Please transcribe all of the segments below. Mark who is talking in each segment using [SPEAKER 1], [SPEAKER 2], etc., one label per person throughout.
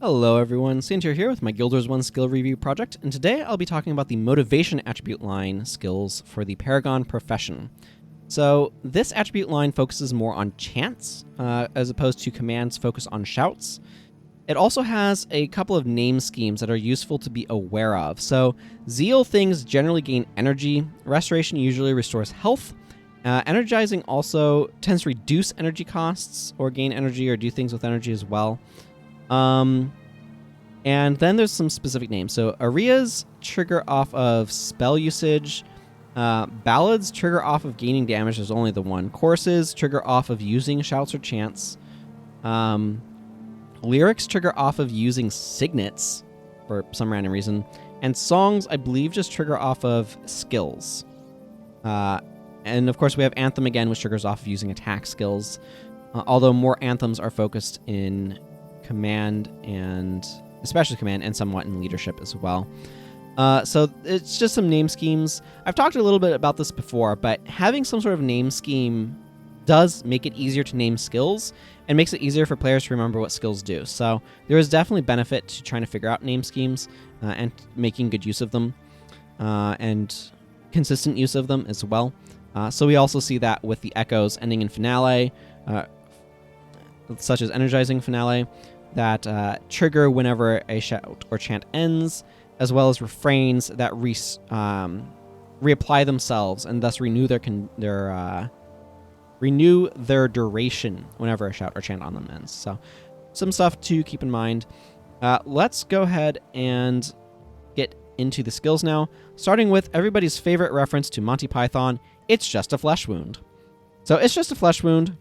[SPEAKER 1] Hello everyone, Santir here with my Guild Wars 1 skill review project, and today I'll be talking about the Motivation attribute line skills for the Paragon Profession. So this attribute line focuses more on chants, as opposed to commands focus on shouts. It also has a couple of name schemes that are useful to be aware of. So Zeal things generally gain energy, Restoration usually restores health, Energizing also tends to reduce energy costs, or gain energy or do things with energy as well. And then there's some specific names. So Arias trigger off of spell usage. Ballads trigger off of gaining damage. There's only the one. Choruses trigger off of using shouts or chants. Lyrics trigger off of using signets for some random reason. And songs, I believe, just trigger off of skills. And of course we have Anthem again, which triggers off of using attack skills. Although more anthems are focused in command and especially command and somewhat in leadership as well. So it's just some name schemes. I've talked a little bit about this before, but having some sort of name scheme does make it easier to name skills and makes it easier for players to remember what skills do. So there is definitely benefit to trying to figure out name schemes and making good use of them and consistent use of them as well. So we also see that with the echoes ending in finale, such as Energizing finale, that trigger whenever a shout or chant ends, as well as refrains that reapply themselves and thus renew their duration whenever a shout or chant on them ends. So some stuff to keep in mind. Let's go ahead and get into the skills now, starting with everybody's favorite reference to Monty Python. It's just a flesh wound. So it's just a flesh wound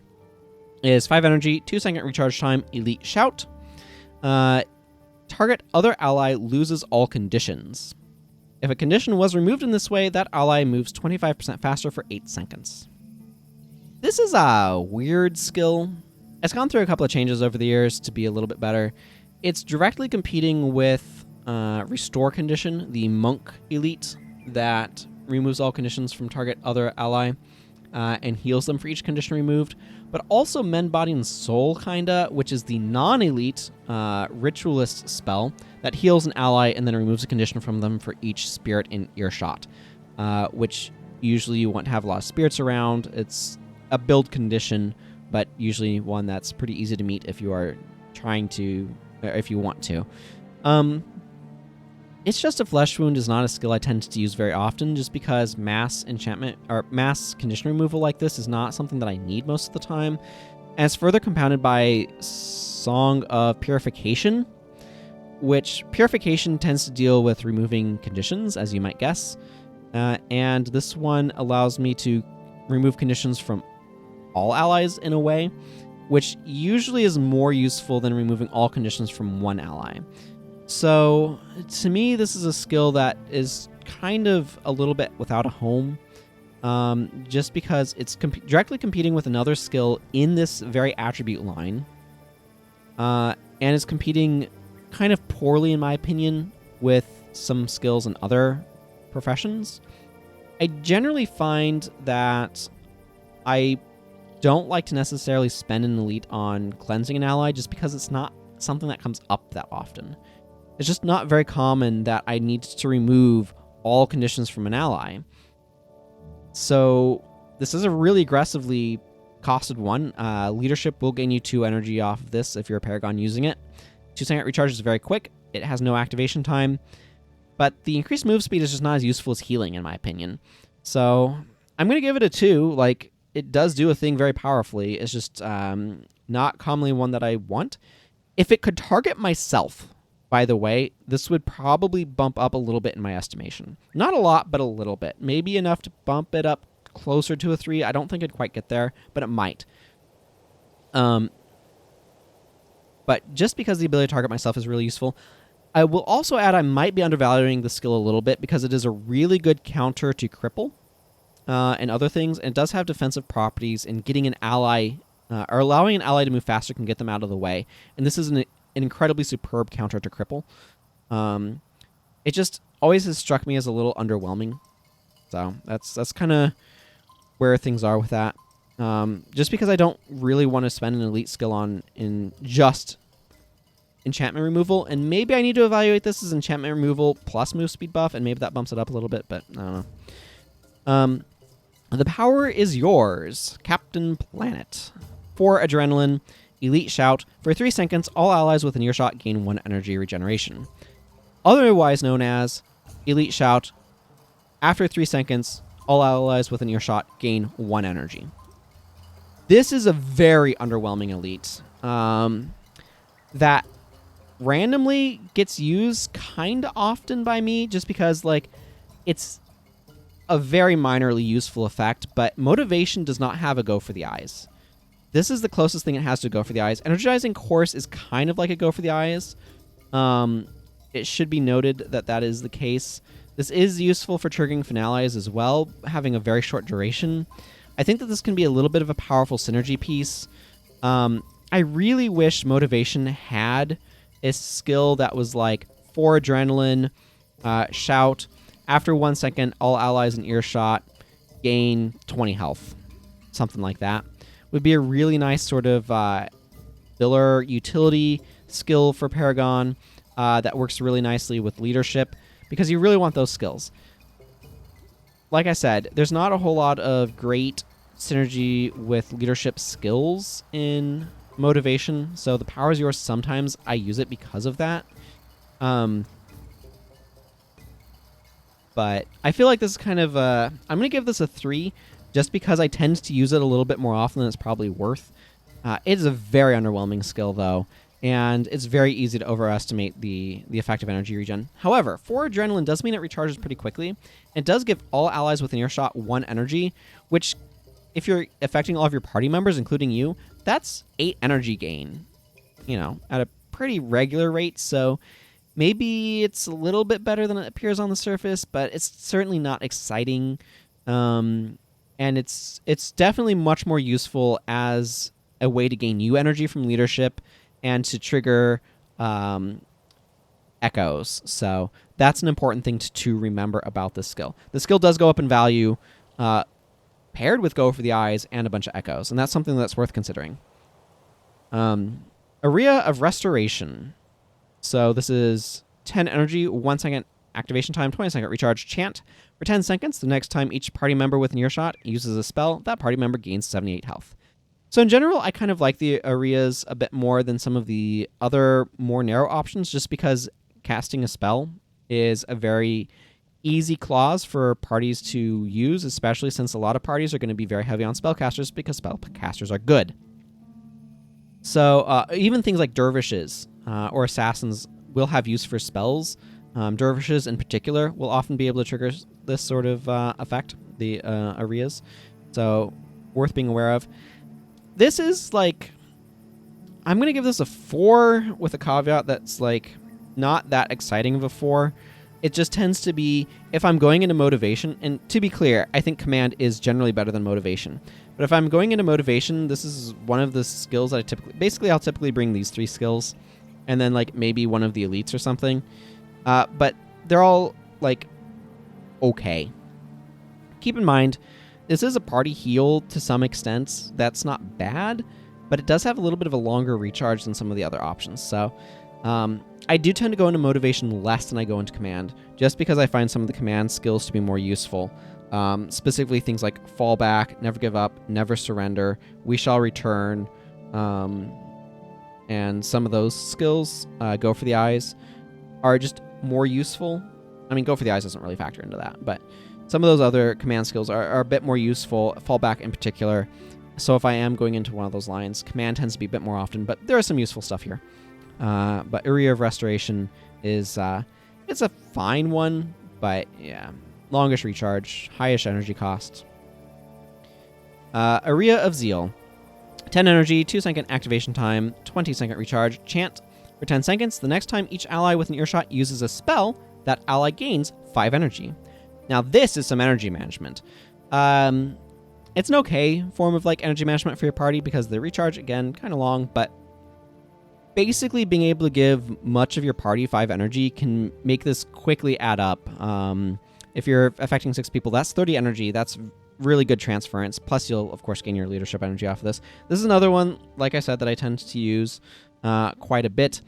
[SPEAKER 1] is 5 energy, 2-second recharge time, elite shout. Target other ally loses all conditions. If a condition was removed in this way, that ally moves 25% faster for 8 seconds. This is a weird skill. It's gone through a couple of changes over the years to be a little bit better. It's directly competing with Restore condition, the monk elite that removes all conditions from target other ally and heals them for each condition removed, but also Mend Body and Soul, kinda, which is the non-elite ritualist spell that heals an ally and then removes a condition from them for each spirit in earshot, which usually you want to have a lot of spirits around. It's a build condition, but usually one that's pretty easy to meet if you are trying to, or if you want to. It's just a flesh wound is not a skill I tend to use very often, just because mass enchantment or mass condition removal like this is not something that I need most of the time. And it's further compounded by Song of Purification, which Purification tends to deal with removing conditions, as you might guess. And this one allows me to remove conditions from all allies in a way, which usually is more useful than removing all conditions from one ally. So, to me, this is a skill that is kind of a little bit without a home, just because it's directly competing with another skill in this very attribute line, and is competing kind of poorly, in my opinion, with some skills in other professions. I generally find that I don't like to necessarily spend an elite on cleansing an ally, just because it's not something that comes up that often. It's just not very common that I need to remove all conditions from an ally. So this is a really aggressively costed one. Leadership will gain you 2 energy off of this if you're a Paragon using it. 2-second recharge is very quick. It has no activation time. But the increased move speed is just not as useful as healing, in my opinion. So I'm going to give it a 2. Like, it does do a thing very powerfully. It's just not commonly one that I want. If it could target myself, by the way, this would probably bump up a little bit in my estimation. Not a lot, but a little bit. Maybe enough to bump it up closer to a 3. I don't think it'd quite get there, but it might. But just because the ability to target myself is really useful, I will also add I might be undervaluing the skill a little bit because it is a really good counter to cripple and other things, and it does have defensive properties, and getting an ally, or allowing an ally to move faster can get them out of the way. And this is an incredibly superb counter to cripple. It just always has struck me as a little underwhelming. So that's kind of where things are with that. Just because I don't really want to spend an elite skill on in just enchantment removal, and maybe I need to evaluate this as enchantment removal plus move speed buff, and maybe that bumps it up a little bit, but I don't know. The power is yours, Captain Planet. 4 adrenaline, elite shout. For 3 seconds, all allies within earshot gain 1 energy regeneration. Otherwise known as elite shout. After 3 seconds, all allies within earshot gain 1 energy. This is a very underwhelming elite that randomly gets used kind of often by me just because, like, it's a very minorly useful effect, but Motivation does not have a Go for the Eyes. This is the closest thing it has to Go for the Eyes. Energizing Chorus is kind of like a Go for the Eyes. It should be noted that that is the case. This is useful for triggering finales as well, having a very short duration. I think that this can be a little bit of a powerful synergy piece. I really wish Motivation had a skill that was like 4 adrenaline, shout. After 1 second, all allies in earshot gain 20 health. Something like that. Would be a really nice sort of filler utility skill for Paragon that works really nicely with leadership because you really want those skills. Like I said, there's not a whole lot of great synergy with leadership skills in Motivation, so the power is yours. Sometimes I use it because of that. But I feel like this is kind of I'm going to give this a 3 just because I tend to use it a little bit more often than it's probably worth. It is a very underwhelming skill, though, and it's very easy to overestimate the effective energy regen. However, 4 adrenaline does mean it recharges pretty quickly. It does give all allies within earshot 1 energy, which, if you're affecting all of your party members, including you, that's 8 energy gain, at a pretty regular rate, so maybe it's a little bit better than it appears on the surface, but it's certainly not exciting. And it's definitely much more useful as a way to gain you energy from leadership and to trigger echoes. So that's an important thing to remember about this skill. The skill does go up in value paired with Go for the Eyes and a bunch of echoes, and that's something that's worth considering. Area of Restoration. So this is 10 energy, 1 second activation time, 20 second recharge chant. For 10 seconds, the next time each party member within earshot uses a spell, that party member gains 78 health. So in general, I kind of like the areas a bit more than some of the other more narrow options just because casting a spell is a very easy clause for parties to use, especially since a lot of parties are going to be very heavy on spellcasters because spellcasters are good. So even things like dervishes or assassins will have use for spells. Dervishes in particular will often be able to trigger this sort of effect, the areas. So worth being aware of. This is like, I'm going to give this a 4 with a caveat that's like not that exciting of a 4. It just tends to be, if I'm going into Motivation, and to be clear, I think Command is generally better than Motivation. But if I'm going into Motivation, this is one of the skills that I'll typically bring these 3 skills, and then like maybe one of the elites or something. But they're all like okay. Keep in mind, this is a party heal to some extent. That's not bad, but it does have a little bit of a longer recharge than some of the other options. So I do tend to go into Motivation less than I go into Command, just because I find some of the Command skills to be more useful. Specifically things like Fallback, Never Give Up, Never Surrender, We Shall Return, and some of those skills, Go for the Eyes, are just more useful. I mean, Go for the Eyes doesn't really factor into that, but some of those other Command skills are a bit more useful, Fallback in particular. So if I am going into one of those lines, Command tends to be a bit more often, but there is some useful stuff here. But Area of Restoration is it's a fine one, but yeah, longest recharge, highest energy cost. Area of Zeal. 10 energy, 2 second activation time, 20 second recharge, chant. For 10 seconds, the next time each ally within earshot uses a spell, that ally gains 5 energy. Now this is some energy management. It's an okay form of like energy management for your party because the recharge, again, kind of long, but basically being able to give much of your party 5 energy can make this quickly add up. If you're affecting 6 people, that's 30 energy. That's really good transference. Plus, you'll, of course, gain your leadership energy off of this. This is another one, like I said, that I tend to use quite a bit.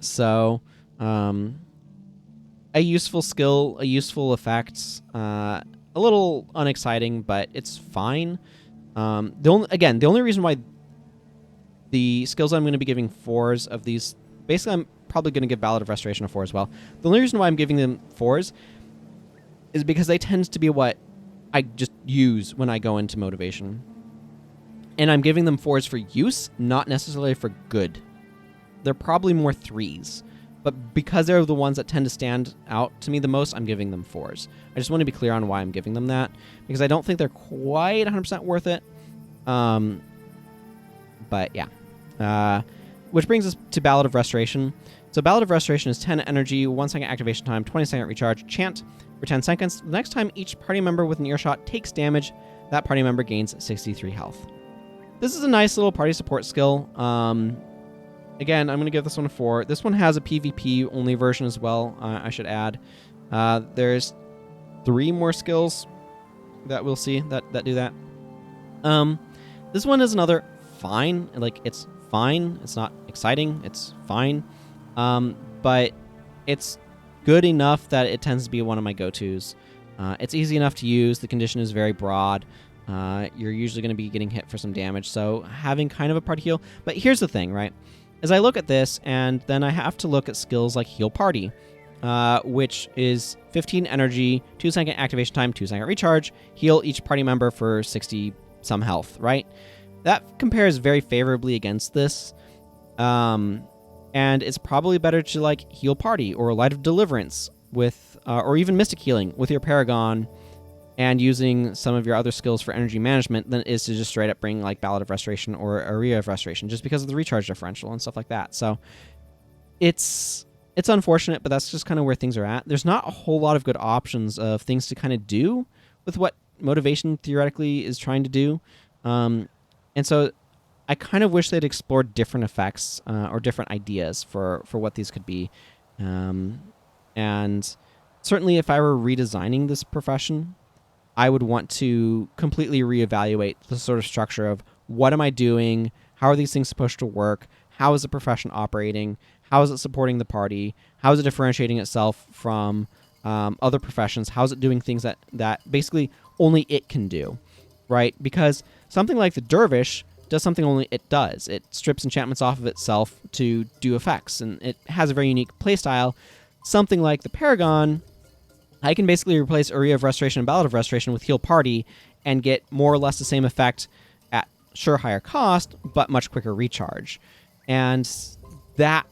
[SPEAKER 1] So, a useful skill, a useful effect, a little unexciting, but it's fine. The only reason why the skills I'm going to be giving 4s of these, basically I'm probably going to give Ballad of Restoration a 4 as well. The only reason why I'm giving them 4s is because they tend to be what I just use when I go into motivation. And I'm giving them 4s for use, not necessarily for good. They're probably more 3s. But because they're the ones that tend to stand out to me the most, I'm giving them 4s. I just want to be clear on why I'm giving them that, because I don't think they're quite 100% worth it. But yeah. Which brings us to Ballad of Restoration. So Ballad of Restoration is 10 energy, 1 second activation time, 20 second recharge, chant for 10 seconds. The next time each party member with an earshot takes damage, that party member gains 63 health. This is a nice little party support skill. Again, I'm going to give this one a 4. This one has a PvP-only version as well, I should add. There's 3 more skills that we'll see that do that. This one is another fine. Like, it's fine. It's not exciting. It's fine. But it's good enough that it tends to be one of my go-tos. It's easy enough to use. The condition is very broad. You're usually going to be getting hit for some damage, so having kind of a party heal. But here's the thing, right? As I look at this, and then I have to look at skills like Heal Party, which is 15 energy, 2 second activation time, 2 second recharge, heal each party member for 60 some health, right? That compares very favorably against this. And it's probably better to like Heal Party or Light of Deliverance with, or even Mystic Healing with your Paragon and using some of your other skills for energy management than it is to just straight up bring like Ballad of Restoration or Area of Restoration, just because of the recharge differential and stuff like that. So it's unfortunate, but that's just kind of where things are at. There's not a whole lot of good options of things to kind of do with what motivation theoretically is trying to do. And so I kind of wish they'd explored different effects or different ideas for what these could be. And certainly if I were redesigning this profession, I would want to completely reevaluate the sort of structure of what am I doing? How are these things supposed to work? How is the profession operating? How is it supporting the party? How is it differentiating itself from other professions? How is it doing things that basically only it can do, right? Because something like the Dervish does something only it does. It strips enchantments off of itself to do effects, and it has a very unique playstyle. Something like the Paragon, I can basically replace Area of Restoration and Ballad of Restoration with Heal Party and get more or less the same effect at sure higher cost, but much quicker recharge. And that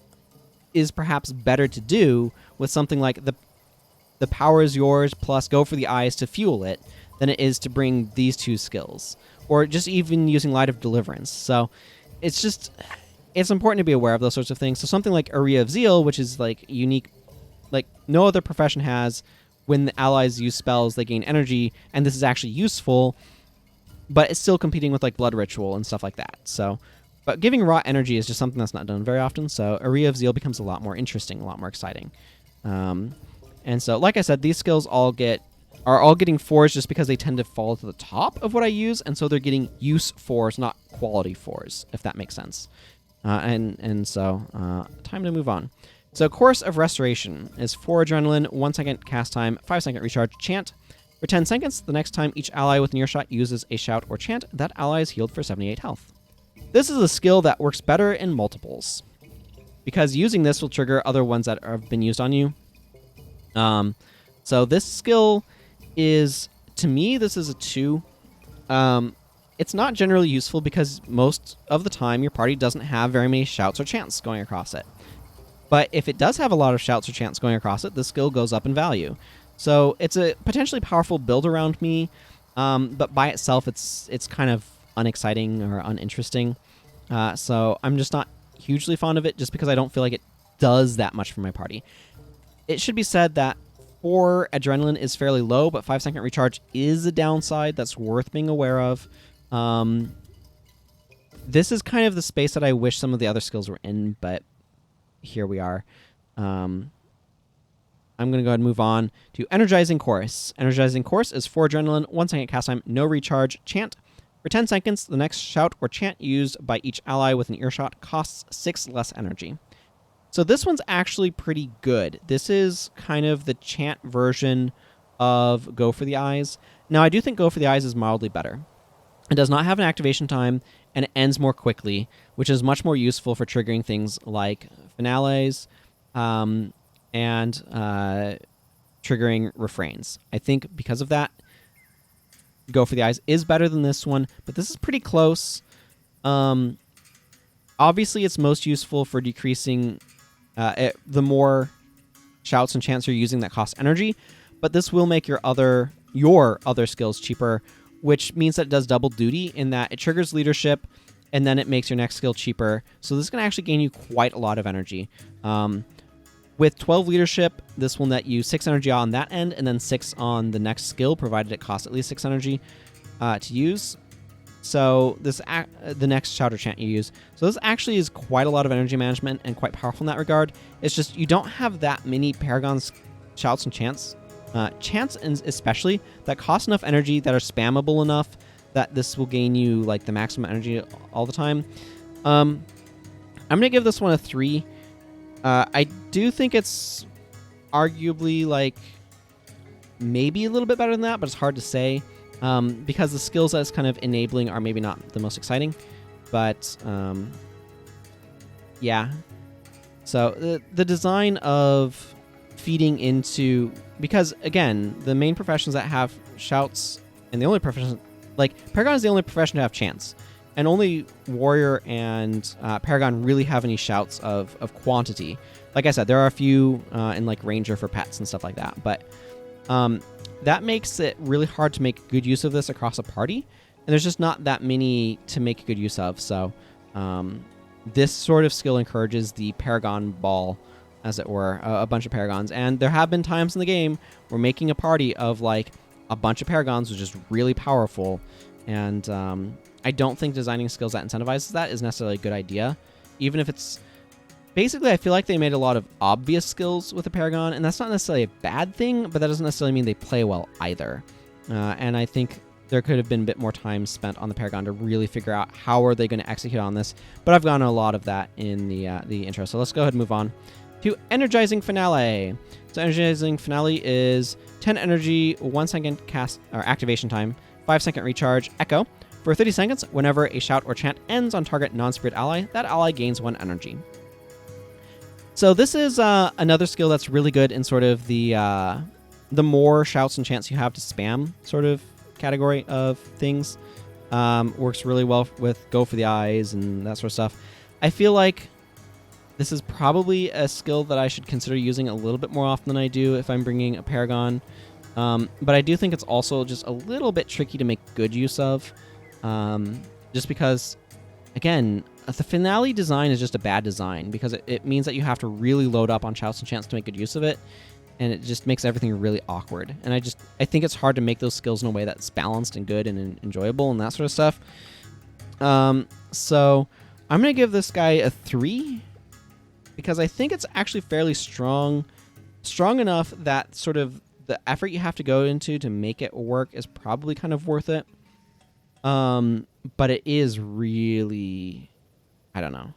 [SPEAKER 1] is perhaps better to do with something like the power is yours plus go for the eyes to fuel it than it is to bring these 2 skills. Or just even using Light of Deliverance. So it's important to be aware of those sorts of things. So something like Area of Zeal, which is like unique, like no other profession has. When the allies use spells, they gain energy, and this is actually useful, but it's still competing with like Blood Ritual and stuff like that. So, but giving raw energy is just something that's not done very often, so Area of Zeal becomes a lot more interesting, a lot more exciting. And so, like I said, these skills are all getting 4s just because they tend to fall to the top of what I use, and so they're getting use 4s, not quality 4s, if that makes sense. So, time to move on. So Chorus of Restoration is 4 adrenaline, 1 second cast time, 5 second recharge, chant. For 10 seconds, the next time each ally with an earshot uses a shout or chant, that ally is healed for 78 health. This is a skill that works better in multiples, because using this will trigger other ones that have been used on you. So this skill is, to me, this is a 2. It's not generally useful because most of the time your party doesn't have very many shouts or chants going across it. But if it does have a lot of shouts or chants going across it, the skill goes up in value. So it's a potentially powerful build around me, but by itself, it's kind of unexciting or uninteresting. So I'm just not hugely fond of it just because I don't feel like it does that much for my party. It should be said that 4 adrenaline is fairly low, but 5 second recharge is a downside that's worth being aware of. This is kind of the space that I wish some of the other skills were in, but here we are. I'm going to go ahead and move on to Energizing Chorus. Energizing Chorus is 4 adrenaline, 1 second cast time, no recharge, chant. For 10 seconds, the next shout or chant used by each ally with an earshot costs 6 less energy. So this one's actually pretty good. This is kind of the chant version of Go for the Eyes. Now, I do think Go for the Eyes is mildly better. It does not have an activation time, and it ends more quickly, which is much more useful for triggering things like finales and triggering refrains. I think because of that, Go for the Eyes is better than this one, but this is pretty close. Obviously, it's most useful for decreasing the more shouts and chants you're using that cost energy, but this will make your other skills cheaper, which means that it does double duty in that it triggers leadership and then it makes your next skill cheaper. So this is going to actually gain you quite a lot of energy. With 12 leadership, this will net you 6 energy on that end and then 6 on the next skill, provided it costs at least 6 energy to use. So this the next shout or chant you use. So this actually is quite a lot of energy management and quite powerful in that regard. It's just you don't have that many Paragon's shouts and chants. Chants especially that cost enough energy that are spammable enough that this will gain you like the maximum energy all the time. I'm going to give this one a 3. I do think it's arguably like maybe a little bit better than that, but it's hard to say. Because the skills that it's kind of enabling are maybe not the most exciting, but yeah. So the design of feeding into, because again, the main professions that have shouts, and the only profession, like Paragon is the only profession to have chants, and only Warrior and Paragon really have any shouts of quantity. Like I said, there are a few in like Ranger for pets and stuff like that, but that makes it really hard to make good use of this across a party, and there's just not that many to make good use of. So this sort of skill encourages the Paragon ball, as it were, a bunch of Paragons. And there have been times in the game where making a party of like a bunch of Paragons was just really powerful, and I don't think designing skills that incentivizes that is necessarily a good idea, even if it's... Basically, I feel like they made a lot of obvious skills with the Paragon, and that's not necessarily a bad thing, but that doesn't necessarily mean they play well either. And I think there could have been a bit more time spent on the Paragon to really figure out how are they going to execute on this, but I've gotten a lot of that in the intro. So let's go ahead and move on to Energizing Finale. So Energizing Finale is 10 energy, 1 second cast or activation time, 5-second recharge, echo. For 30 seconds, whenever a shout or chant ends on target non-spirit ally, that ally gains 1 energy. So this is another skill that's really good in sort of the more shouts and chants you have to spam sort of category of things. Works really well with Go for the Eyes and that sort of stuff. I feel like this is probably a skill that I should consider using a little bit more often than I do if I'm bringing a Paragon. But I do think it's also just a little bit tricky to make good use of. Just because, again, the finale design is just a bad design because it means that you have to really load up on shouts and chants to make good use of it, and it just makes everything really awkward. And I think it's hard to make those skills in a way that's balanced and good and enjoyable and that sort of stuff. So I'm going to give this guy a 3 because I think it's actually fairly strong enough that sort of the effort you have to go into to make it work is probably kind of worth it. But it is really... I don't know.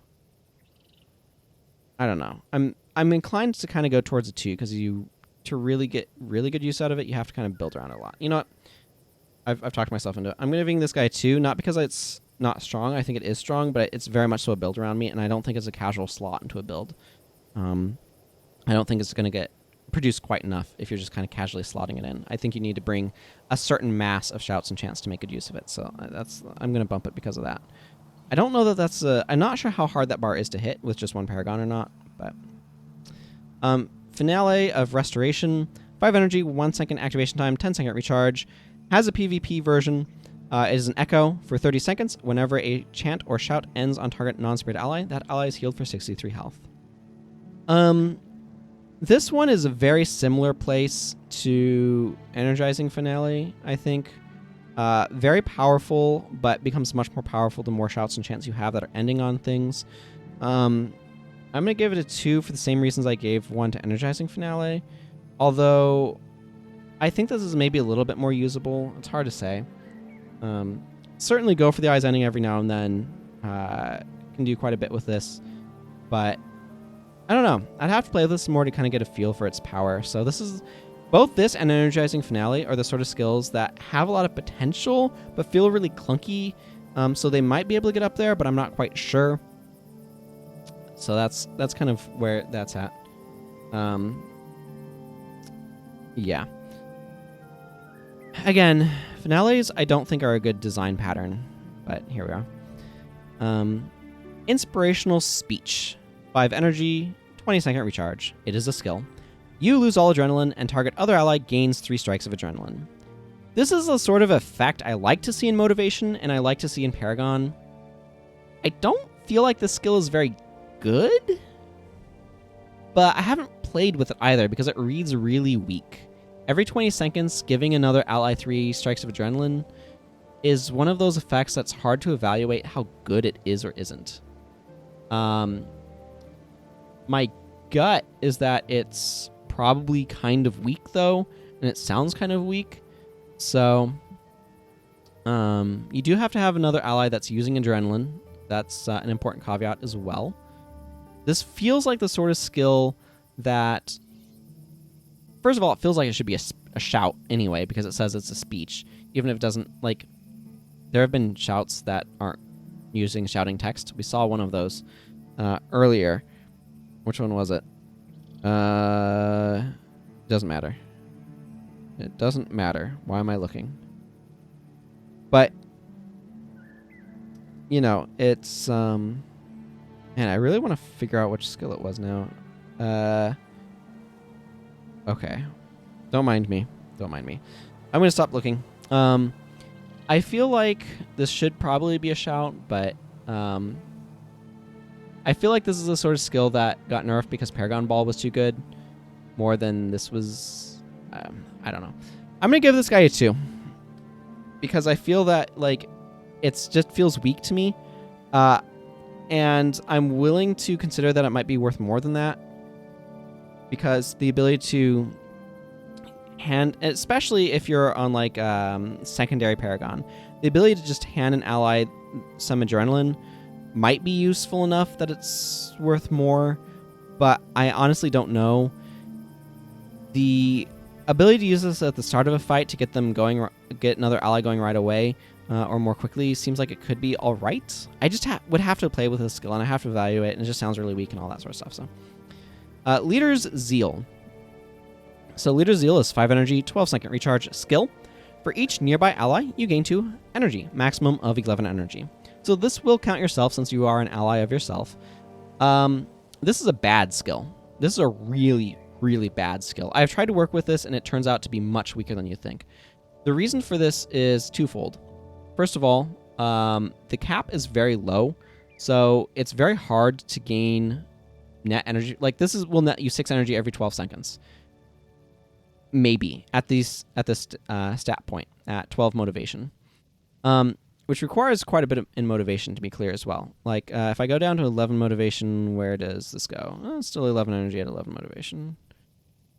[SPEAKER 1] I'm inclined to kind of go towards a 2 because to really get really good use out of it, you have to kind of build around it a lot. You know what? I've talked myself into it. I'm giving this guy a 2, not because it's not strong. I think it is strong, but it's very much so a build around me, and I don't think it's a casual slot into a build. I don't think it's going to get produced quite enough if you're just kind of casually slotting it in. I think you need to bring a certain mass of shouts and chants to make good use of it. So I'm going to bump it because of that. I don't know that that's I'm not sure how hard that bar is to hit with just one Paragon or not, but Finale of Restoration, 5 energy, 1 second activation time, 10-second recharge, has a PvP version. It is an echo for 30 seconds. Whenever a chant or shout ends on target non-spirit ally, that ally is healed for 63 health. This one is a very similar place to Energizing Finale, I think. Very powerful, but becomes much more powerful the more shouts and chants you have that are ending on things. I'm going to give it a 2 for the same reasons I gave 1 to Energizing Finale. Although, I think this is maybe a little bit more usable. It's hard to say. Certainly Go for the Eyes ending every now and then. Can do quite a bit with this. But I don't know. I'd have to play with this more to kind of get a feel for its power. So this is both this and Energizing Finale are the sort of skills that have a lot of potential but feel really clunky. So they might be able to get up there, but I'm not quite sure. So that's kind of where that's at. Yeah. Again, finales I don't think are a good design pattern, but here we are. Inspirational Speech. 5 energy, 20-second recharge. It is a skill. You lose all adrenaline, and target other ally gains 3 strikes of adrenaline. This is a sort of effect I like to see in Motivation, and I like to see in Paragon. I don't feel like this skill is very good, but I haven't played with it either because it reads really weak. Every 20 seconds, giving another ally 3 strikes of adrenaline is one of those effects that's hard to evaluate how good it is or isn't. My gut is that it's probably kind of weak, though, and it sounds kind of weak. So, you do have to have another ally that's using adrenaline. That's an important caveat as well. This feels like the sort of skill that... First of all, it feels like it should be a shout anyway, because it says it's a speech. Even if it doesn't, like... There have been shouts that aren't using shouting text. We saw one of those earlier. Which one was it? Doesn't matter. It doesn't matter. Why am I looking? But, you know, it's, man, I really want to figure out which skill it was now. Okay. Don't mind me. Don't mind me. I'm going to stop looking. I feel like this should probably be a shout, but, I feel like this is a sort of skill that got nerfed because Paragon Ball was too good, more than this was. I don't know. I'm gonna give this guy a 2 because I feel that like it's just feels weak to me, and I'm willing to consider that it might be worth more than that because the ability to hand, especially if you're on like secondary Paragon, the ability to just hand an ally some adrenaline might be useful enough that it's worth more, but I honestly don't know. The ability to use this at the start of a fight to get them going, get another ally going right away, or more quickly seems like it could be all right. I just would have to play with this skill, and I have to evaluate it, and it just sounds really weak and all that sort of stuff. So, Leader's Zeal. So Leader's Zeal is 5 energy, 12-second recharge skill. For each nearby ally, you gain 2 energy, maximum of 11 energy. So this will count yourself since you are an ally of yourself. This is a bad skill. This is a really, really bad skill. I've tried to work with this, and it turns out to be much weaker than you think. The reason for this is twofold. First of all, the cap is very low, so it's very hard to gain net energy. Like, this will net you 6 energy every 12 seconds. Maybe, at this stat point, at 12 motivation. Which requires quite a bit in motivation, to be clear as well. Like, if I go down to 11 motivation, where does this go? Oh, it's still 11 energy at 11 motivation.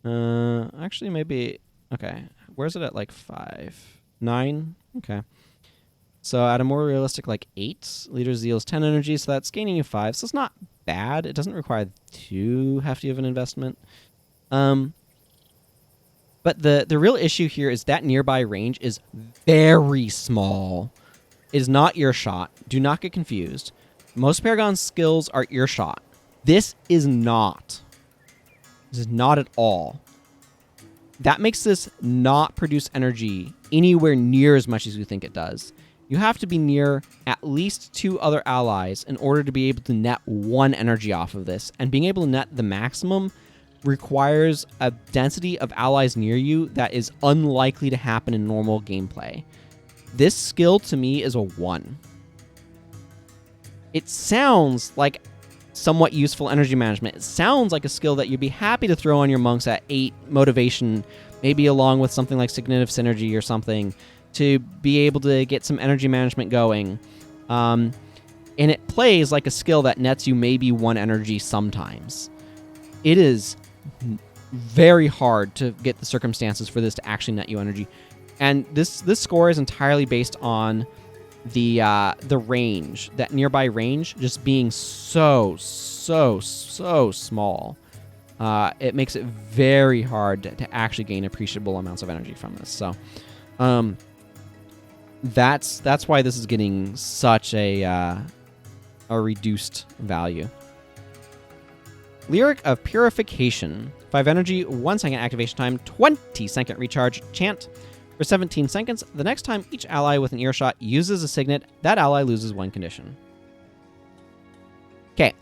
[SPEAKER 1] Actually, maybe... Okay, where's it at, like, 5? 9? Okay. So at a more realistic, like, 8, Leader's Zeal is 10 energy, so that's gaining you 5. So it's not bad. It doesn't require too hefty of an investment. But the real issue here is that nearby range is very small. It is not earshot. Do not get confused. Most Paragon skills are earshot. This is not. This is not at all. That makes this not produce energy anywhere near as much as you think it does. You have to be near at least 2 other allies in order to be able to net 1 energy off of this. And being able to net the maximum requires a density of allies near you that is unlikely to happen in normal gameplay. This skill, to me, is a 1. It sounds like somewhat useful energy management. It sounds like a skill that you'd be happy to throw on your monks at 8 motivation, maybe along with something like Signitive Synergy or something, to be able to get some energy management going. And it plays like a skill that nets you maybe 1 energy sometimes. It is very hard to get the circumstances for this to actually net you energy. And this score is entirely based on the range, that nearby range, just being so small. It makes it very hard to actually gain appreciable amounts of energy from this. So, that's why this is getting such a reduced value. Lyric of Purification. 5 energy, 1 second activation time, 20 second recharge chant. For 17 seconds, the next time each ally with an earshot uses a signet, that ally loses 1 condition. Okay,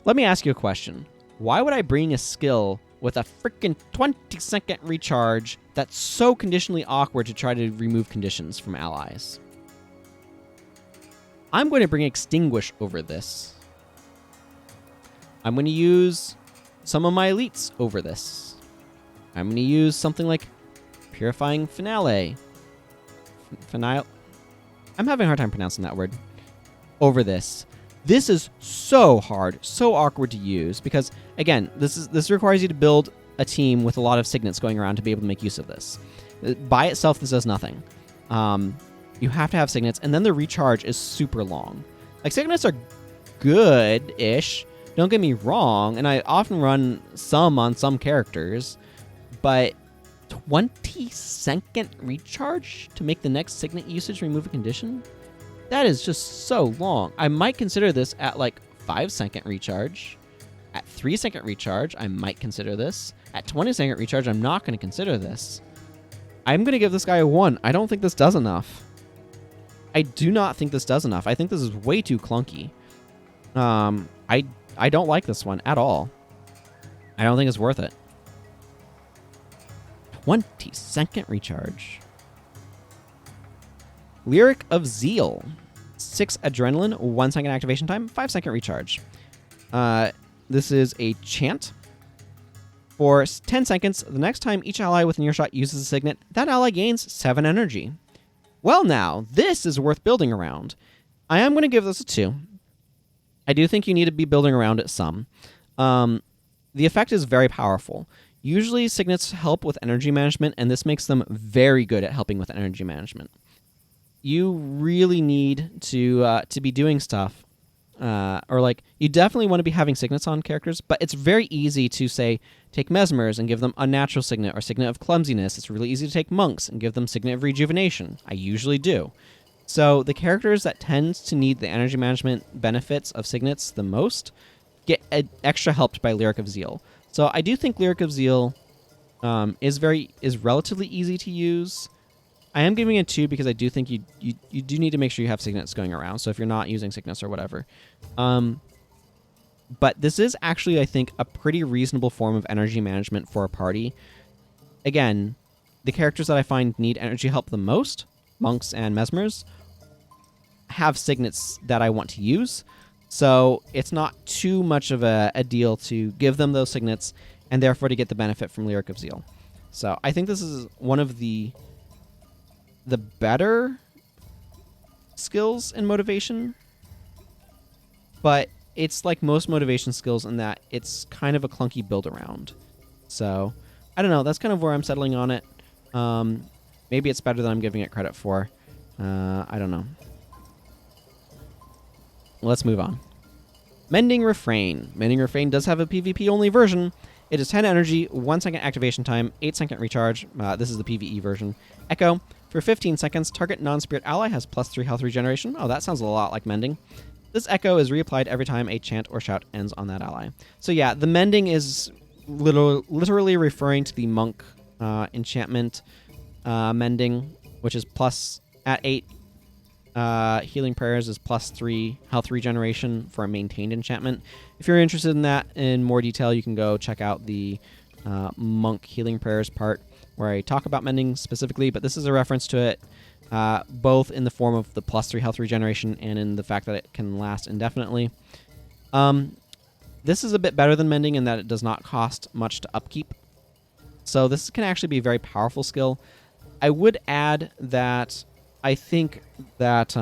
[SPEAKER 1] let me ask you a question. Why would I bring a skill with a freaking 20 second recharge that's so conditionally awkward to try to remove conditions from allies? I'm going to bring Extinguish over this. I'm going to use some of my elites over this. I'm going to use something like Purifying Finale. I'm having a hard time pronouncing that word. Over this. This is so hard, so awkward to use because, again, this requires you to build a team with a lot of signets going around to be able to make use of this. By itself, this does nothing. You have to have signets, and then the recharge is super long. Like, signets are good-ish, don't get me wrong, and I often run some on some characters, but 20-second recharge to make the next signet usage remove a condition? That is just so long. I might consider this at like 5-second recharge. At 3-second recharge, I might consider this. At 20-second recharge, I'm not going to consider this. I'm going to give this guy a 1. I don't think this does enough. I do not think this does enough. I think this is way too clunky. I don't like this one at all. I don't think it's worth it. 20-second recharge. Lyric of Zeal. 6 adrenaline, 1 second activation time, 5-second recharge. This is a chant. For 10 seconds, the next time each ally with an earshot uses a signet, that ally gains 7 energy. Well now, this is worth building around. I am going to give this a 2. I do think you need to be building around it some. The effect is very powerful. Usually signets help with energy management, and this makes them very good at helping with energy management. You really need to be doing stuff, you definitely want to be having signets on characters, but it's very easy to, say, take Mesmers and give them Unnatural Signet or Signet of Clumsiness. It's really easy to take Monks and give them Signet of Rejuvenation. I usually do. So the characters that tend to need the energy management benefits of signets the most get extra helped by Lyric of Zeal. So I do think Lyric of Zeal is relatively easy to use. I am giving it 2 because I do think you do need to make sure you have signets going around. So if you're not using signets or whatever. But this is actually, I think, a pretty reasonable form of energy management for a party. Again, the characters that I find need energy help the most, Monks and Mesmers, have signets that I want to use. So it's not too much of a deal to give them those signets and therefore to get the benefit from Lyric of Zeal. So I think this is one of the better skills in motivation, but it's like most motivation skills in that it's kind of a clunky build around. So I don't know. That's kind of where I'm settling on it. Maybe it's better than I'm giving it credit for. I don't know. Let's move on. Mending Refrain. Mending Refrain does have a PvP-only version. It is 10 energy, 1 second activation time, 8-second recharge. This is the PvE version. Echo. For 15 seconds, target non-spirit ally has +3 health regeneration. Oh, that sounds a lot like Mending. This Echo is reapplied every time a chant or shout ends on that ally. So yeah, the Mending is literally referring to the Monk enchantment Mending, which is plus at 8. Healing Prayers is +3 health regeneration for a maintained enchantment. If you're interested in that in more detail, you can go check out the Monk Healing Prayers part where I talk about Mending specifically, but this is a reference to it both in the form of the +3 health regeneration and in the fact that it can last indefinitely. This is a bit better than Mending in that it does not cost much to upkeep. So this can actually be a very powerful skill. I would add that I think that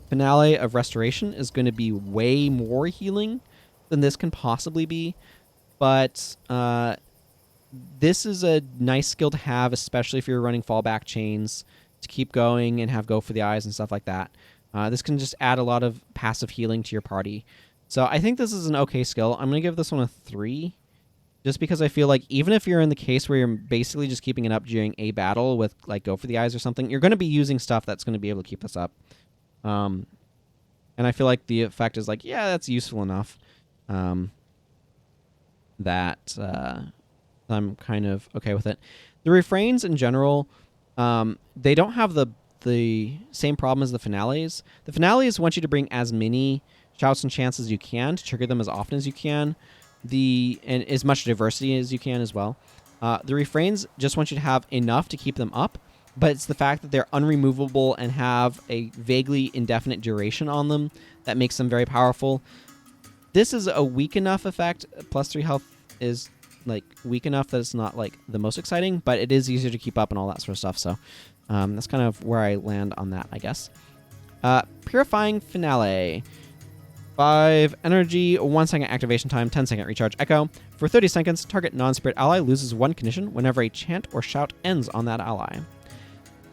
[SPEAKER 1] Finale of Restoration is going to be way more healing than this can possibly be. But this is a nice skill to have, especially if you're running fallback chains, to keep going and have go for the eyes and stuff like that. This can just add a lot of passive healing to your party. So I think this is an okay skill. I'm going to give this one a 3. Just because I feel like even if you're in the case where you're basically just keeping it up during a battle with like go for the eyes or something, you're going to be using stuff that's going to be able to keep this up. And I feel like the effect is like, yeah, that's useful enough. That I'm kind of okay with it. The refrains in general, they don't have the same problem as the finales. The finales want you to bring as many shouts and chants as you can to trigger them as often as you can. And as much diversity as you can as well. The refrains just want you to have enough to keep them up, but it's the fact that they're unremovable and have a vaguely indefinite duration on them that makes them very powerful. This is a weak enough effect. +3 health is like weak enough that it's not like the most exciting, but it is easier to keep up and all that sort of stuff. So that's kind of where I land on that, I guess. Purifying Finale. 5 energy, 1 second activation time, 10 second recharge echo. For 30 seconds, target non-spirit ally loses 1 condition whenever a chant or shout ends on that ally.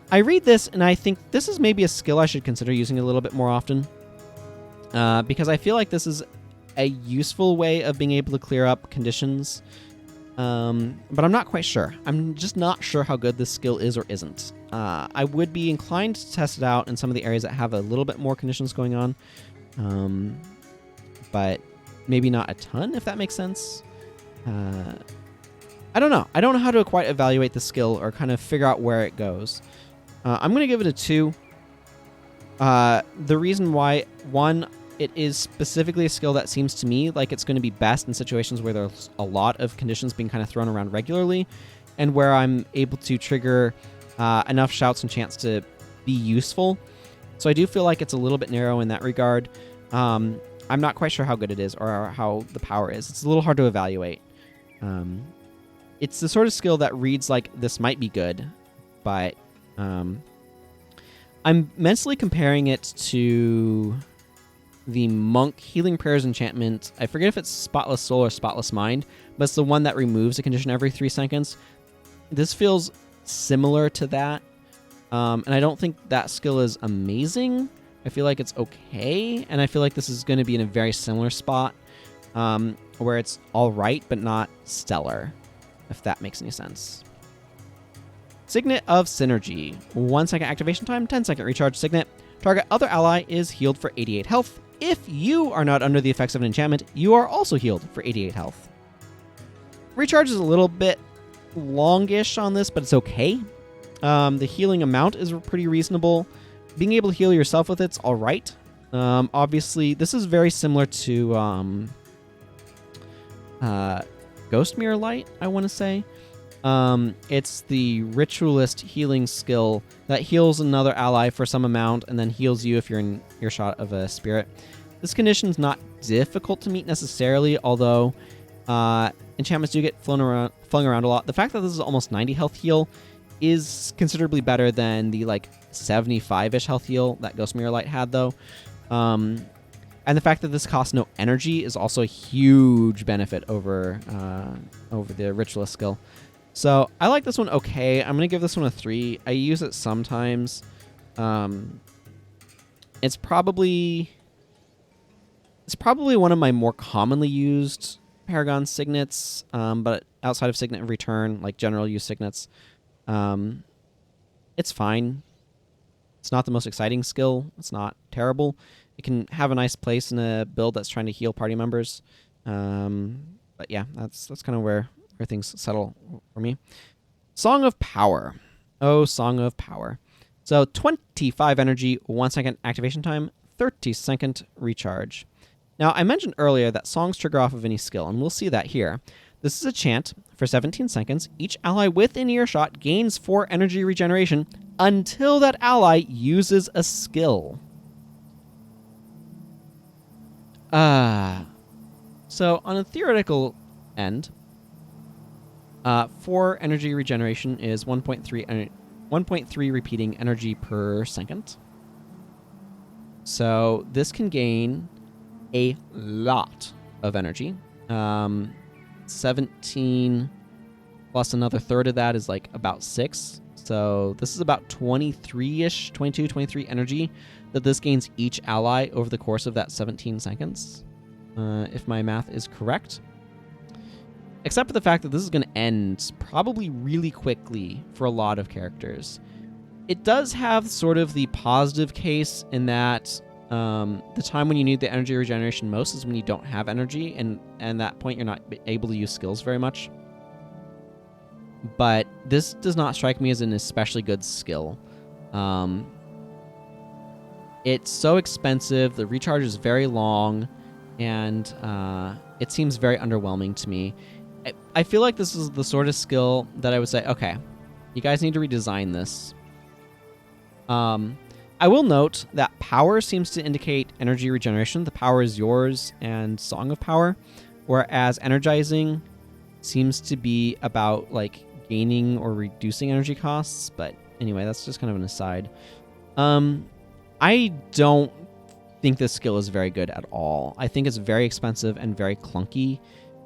[SPEAKER 1] I read this and I think this is maybe a skill I should consider using a little bit more often. Because I feel like this is a useful way of being able to clear up conditions. But I'm not quite sure. I'm just not sure how good this skill is or isn't. I would be inclined to test it out in some of the areas that have a little bit more conditions going on. But maybe not a ton, if that makes sense. I don't know. I don't know how to quite evaluate the skill or kind of figure out where it goes. I'm going to give it a 2. The reason why, 1, it is specifically a skill that seems to me like it's going to be best in situations where there's a lot of conditions being kind of thrown around regularly, and where I'm able to trigger enough shouts and chants to be useful. So I do feel like it's a little bit narrow in that regard. I'm not quite sure how good it is or how the power is. It's a little hard to evaluate. It's the sort of skill that reads like this might be good, but I'm mentally comparing it to the Monk Healing Prayers enchantment. I forget if it's Spotless Soul or Spotless Mind, but it's the one that removes a condition every 3 seconds. This feels similar to that, and I don't think that skill is amazing. I feel like it's okay, and I feel like this is going to be in a very similar spot, where it's all right, but not stellar, if that makes any sense. Signet of Synergy. 1 second activation time, 10 second recharge signet. Target other ally is healed for 88 health. If you are not under the effects of an enchantment, you are also healed for 88 health. Recharge is a little bit longish on this, but it's okay. The healing amount is pretty reasonable. Being able to heal yourself with it's all right. Obviously, this is very similar to Ghost Mirror Light, I want to say. It's the Ritualist healing skill that heals another ally for some amount and then heals you if you're in earshot of a spirit. This condition's not difficult to meet necessarily, although enchantments do get flung around a lot. The fact that this is almost 90 health heal is considerably better than the like 75-ish health heal that Ghost Mirror Light had, though. And the fact that this costs no energy is also a huge benefit over the Ritualist skill. So I like this one okay. I'm going to give this one a 3. I use it sometimes. It's probably one of my more commonly used Paragon signets, but outside of Signet of Return, like general use signets, it's fine. It's not the most exciting skill. It's not terrible. It can have a nice place in a build that's trying to heal party members. But yeah, that's kind of where things settle for me. Song of Power. Oh, Song of Power. So 25 energy, 1 second activation time, 30 second recharge. Now, I mentioned earlier that songs trigger off of any skill, and we'll see that here. This is a chant. For 17 seconds, each ally within earshot gains 4 energy regeneration until that ally uses a skill. So on a theoretical end, 4 energy regeneration is 1.3 repeating energy per second. So this can gain a lot of energy. 17 plus another third of that is like about 6. So this is about 23-ish, 22, 23 energy that this gains each ally over the course of that 17 seconds, if my math is correct. Except for the fact that this is going to end probably really quickly for a lot of characters. It does have sort of the positive case in that the time when you need the energy regeneration most is when you don't have energy, and at that point you're not able to use skills very much. But this does not strike me as an especially good skill. It's so expensive, the recharge is very long, and it seems very underwhelming to me. I feel like this is the sort of skill that I would say, okay, you guys need to redesign this. I will note that power seems to indicate energy regeneration. The power is yours and Song of Power, whereas energizing seems to be about like gaining or reducing energy costs. But anyway, that's just kind of an aside. I don't think this skill is very good at all. I think it's very expensive and very clunky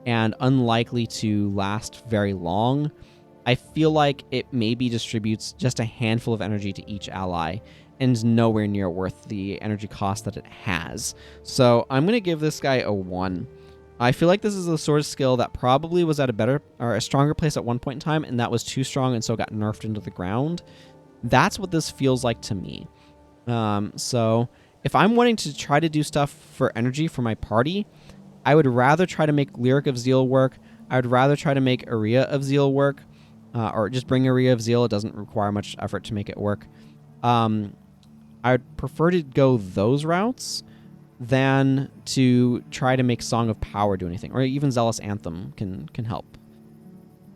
[SPEAKER 1] and unlikely to last very long. I feel like it maybe distributes just a handful of energy to each ally and is nowhere near worth the energy cost that it has. So I'm going to give this guy a 1. I feel like this is the sort of skill that probably was at a better or a stronger place at one point in time, and that was too strong and so got nerfed into the ground. That's what this feels like to me. So if I'm wanting to try to do stuff for energy for my party, I would rather try to make Lyric of Zeal work. I would rather try to make Aria of Zeal work, or just bring Aria of Zeal. It doesn't require much effort to make it work. I would prefer to go those routes than to try to make Song of Power do anything, or even Zealous Anthem can help.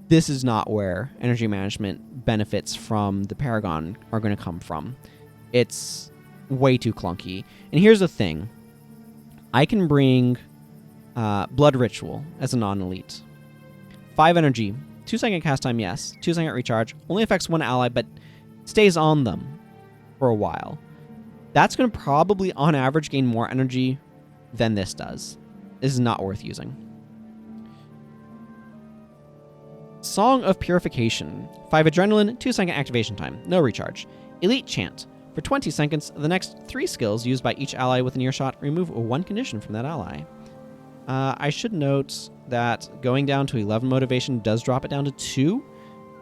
[SPEAKER 1] This is not where energy management benefits from the Paragon are going to come from. It's way too clunky. And here's the thing. I can bring Blood Ritual as a non-elite. 5 energy, 2-second cast time, yes. 2-second recharge. Only affects one ally, but stays on them for a while. That's going to probably, on average, gain more energy than this does. This is not worth using. Song of Purification. 5 adrenaline, 2-second activation time. No recharge. Elite Chant. For 20 seconds, the next 3 skills used by each ally within earshot remove 1 condition from that ally. I should note that going down to 11 motivation does drop it down to 2,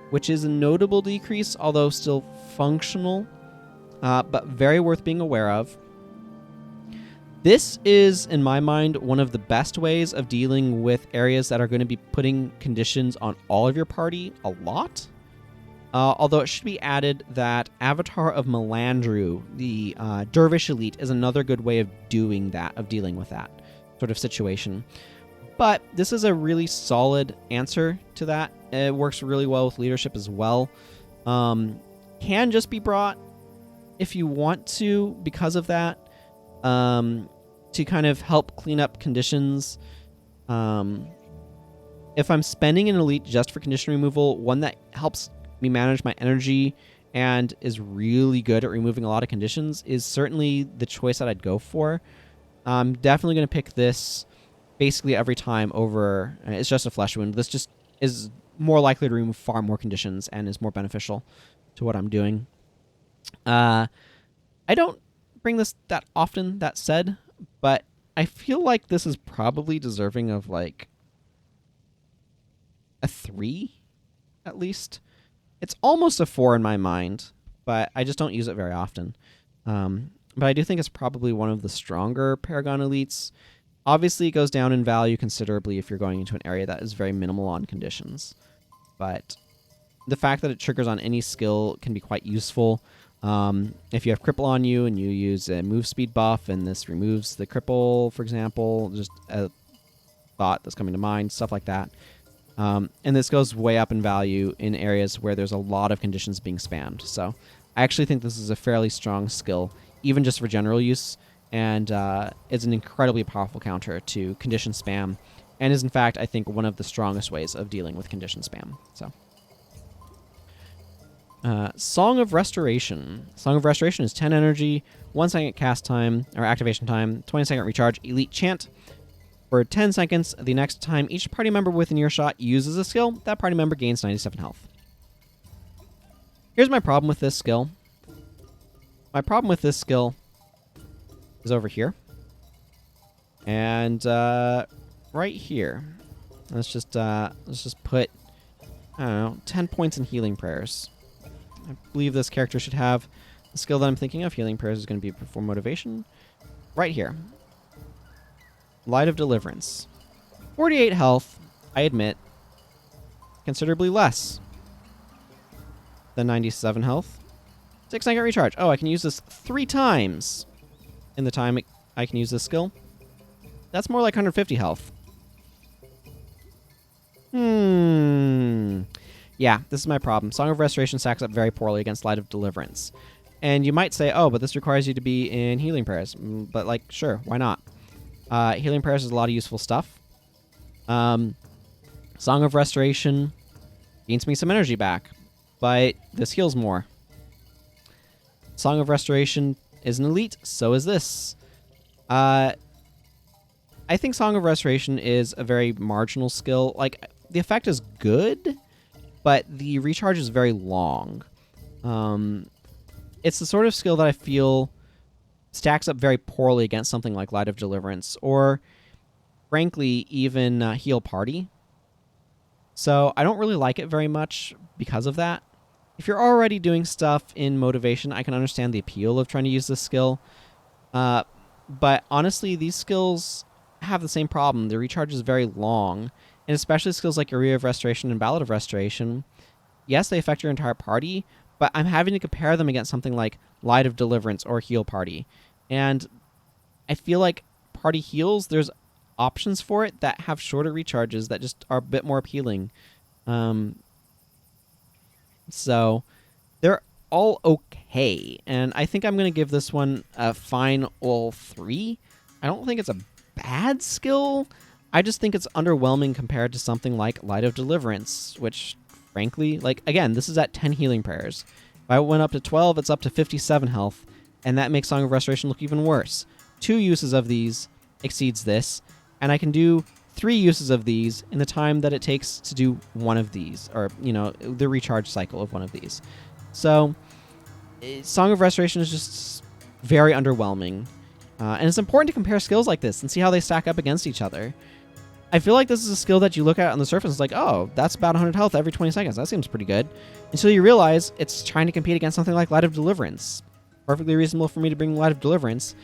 [SPEAKER 1] which is a notable decrease, although still functional, but very worth being aware of. This is, in my mind, one of the best ways of dealing with areas that are going to be putting conditions on all of your party a lot. Although it should be added that Avatar of Melandru, the Dervish Elite, is another good way of doing that, of dealing with that sort of situation. But this is a really solid answer to that. It works really well with leadership as well. Can just be brought if you want to because of that, to kind of help clean up conditions. If I'm spending an elite just for condition removal, one that helps me manage my energy and is really good at removing a lot of conditions is certainly the choice that I'd go for. I'm definitely going to pick this basically every time over It's Just a Flesh Wound. This just is more likely to remove far more conditions and is more beneficial to what I'm doing. I don't bring this that often, that said, but I feel like this is probably deserving of like a 3 at least. It's almost a 4 in my mind, but I just don't use it very often. But I do think it's probably one of the stronger Paragon elites. Obviously, it goes down in value considerably if you're going into an area that is very minimal on conditions. But the fact that it triggers on any skill can be quite useful. If you have Cripple on you and you use a move speed buff and this removes the Cripple, for example, just a thought that's coming to mind, stuff like that. And this goes way up in value in areas where there's a lot of conditions being spammed. So I actually think this is a fairly strong skill, even just for general use, and is an incredibly powerful counter to condition spam, and is in fact, I think, one of the strongest ways of dealing with condition spam. So, Song of Restoration. Song of Restoration is 10 energy, 1 second cast time, or activation time, 20 second recharge, elite chant. For 10 seconds, the next time each party member within earshot uses a skill, that party member gains 97 health. Here's my problem with this skill. My problem with this skill is over here. And right here. Let's just put, I don't know, 10 points in healing prayers. I believe this character should have the skill that I'm thinking of. Healing prayers is going to be perform motivation. Right here. Light of Deliverance. 48 health, I admit. Considerably less than 97 health. 6-second recharge. Oh, I can use this 3 times in the time I can use this skill. That's more like 150 health. Yeah, this is my problem. Song of Restoration stacks up very poorly against Light of Deliverance. And you might say, oh, but this requires you to be in Healing Prayers. But, like, sure, why not? Healing Prayers is a lot of useful stuff. Song of Restoration gains me some energy back, but this heals more. Song of Restoration is an elite, so is this. I think Song of Restoration is a very marginal skill. Like, the effect is good, but the recharge is very long. It's the sort of skill that I feel stacks up very poorly against something like Light of Deliverance, or, frankly, even Heal Party. So I don't really like it very much because of that. If you're already doing stuff in Motivation, I can understand the appeal of trying to use this skill. But honestly, these skills have the same problem. The recharge is very long, and especially skills like Area of Restoration and Ballad of Restoration. Yes, they affect your entire party, but I'm having to compare them against something like Light of Deliverance or Heal Party. And I feel like Party Heals, there's options for it that have shorter recharges that just are a bit more appealing. So they're all okay, and I think I'm going to give this one a fine all 3. I don't think it's a bad skill. I just think it's underwhelming compared to something like Light of Deliverance, which, frankly, like, again, this is at 10 healing prayers. If I went up to 12, it's up to 57 health, and that makes Song of Restoration look even worse. 2 uses of these exceeds this, and I can do 3 uses of these in the time that it takes to do one of these, or, you know, the recharge cycle of one of these. So, Song of Restoration is just very underwhelming. And it's important to compare skills like this and see how they stack up against each other. I feel like this is a skill that you look at on the surface, it's like, oh, that's about 100 health every 20 seconds. That seems pretty good. Until you realize it's trying to compete against something like Light of Deliverance. Perfectly reasonable for me to bring Light of Deliverance.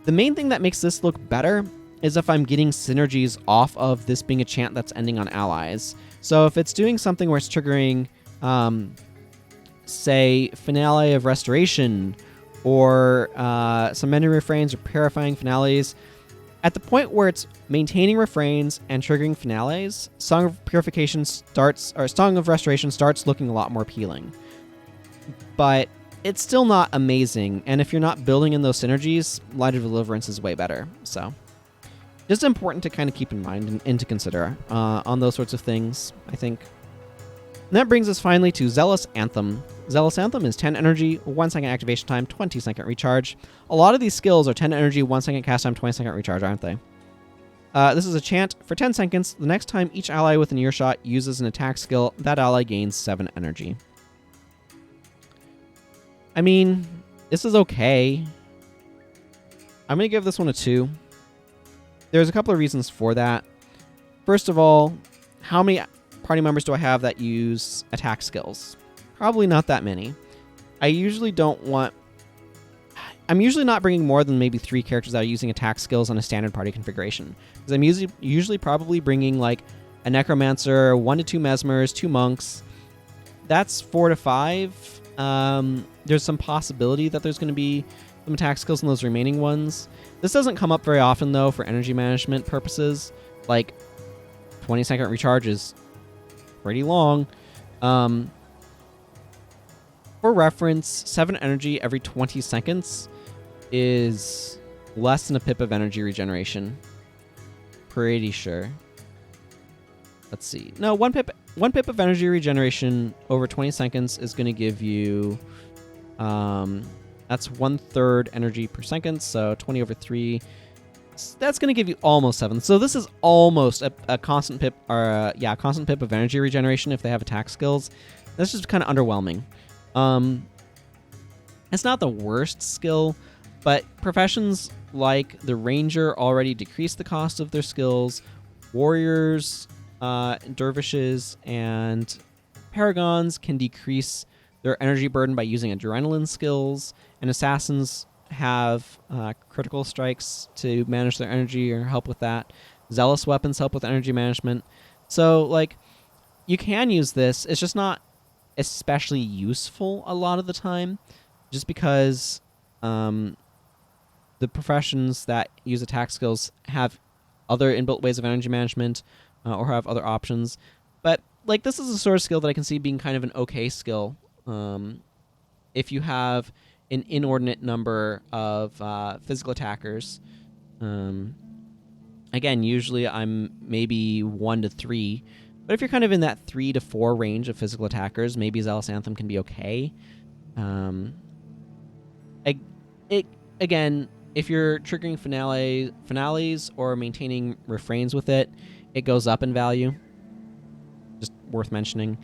[SPEAKER 1] The main thing that makes this look better is if I'm getting synergies off of this being a chant that's ending on allies. So if it's doing something where it's triggering, say, Finale of Restoration, or some memory refrains or purifying finales, at the point where it's maintaining refrains and triggering finales, Song of Purification starts, or Song of Restoration starts looking a lot more appealing. But it's still not amazing, and if you're not building in those synergies, Light of Deliverance is way better. So, just important to kind of keep in mind and to consider on those sorts of things, I think. And that brings us finally to Zealous Anthem. Zealous Anthem is 10 energy, 1 second activation time, 20 second recharge. A lot of these skills are 10 energy, 1 second cast time, 20 second recharge, aren't they? This is a chant for 10 seconds. The next time each ally within earshot uses an attack skill, that ally gains 7 energy. I mean, this is okay. I'm going to give this one a 2. There's a couple of reasons for that. First of all, how many party members do I have that use attack skills? Probably not that many. I'm usually not bringing more than maybe 3 characters that are using attack skills on a standard party configuration. Because I'm usually probably bringing like a Necromancer, 1 to 2 Mesmers, 2 Monks. That's 4 to 5. There's some possibility that there's going to be some attack skills in those remaining ones. This doesn't come up very often, though, for energy management purposes. Like, 20-second recharge is pretty long. For reference, 7 energy every 20 seconds is less than a pip of energy regeneration. Pretty sure. Let's see. No, 1 pip of energy regeneration over 20 seconds is going to give you... that's 1/3 energy per second, so 20 over 3. that's going to give you almost 7. So this is almost a constant pip, or constant pip of energy regeneration if they have attack skills. That's just kind of underwhelming. It's not the worst skill, but professions like the ranger already decrease the cost of their skills. Warriors, dervishes, and paragons can decrease their energy burden by using adrenaline skills, and assassins have critical strikes to manage their energy or help with that. Zealous weapons help with energy management. So, like, you can use this. It's just not especially useful a lot of the time, just because the professions that use attack skills have other inbuilt ways of energy management or have other options. But, like, this is a sort of skill that I can see being kind of an okay skill if you have an inordinate number of physical attackers. Again, usually I'm maybe 1 to 3, but if you're kind of in that 3 to 4 range of physical attackers, maybe Zealous Anthem can be okay. Again, if you're triggering finales or maintaining refrains with it, it goes up in value. Just worth mentioning.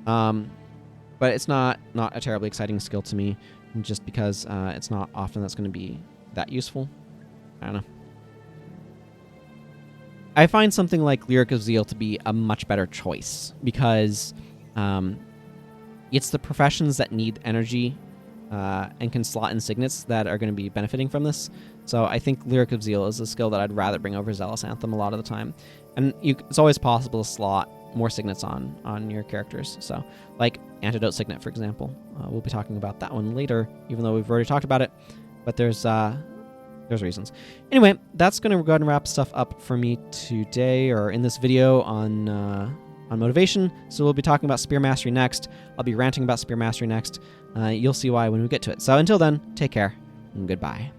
[SPEAKER 1] But it's not a terribly exciting skill to me, just because it's not often that's going to be that useful. I don't know. I find something like Lyric of Zeal to be a much better choice, because it's the professions that need energy and can slot in signets that are going to be benefiting from this. So I think Lyric of Zeal is a skill that I'd rather bring over Zealous Anthem a lot of the time. And it's always possible to slot more signets on your characters. So, like Antidote Signet, for example. We'll be talking about that one later, even though we've already talked about it. But there's reasons. Anyway, that's going to go ahead and wrap stuff up for me today, or in this video on motivation. So we'll be talking about Spear Mastery next. I'll be ranting about Spear Mastery next. You'll see why when we get to it. So until then, take care and goodbye.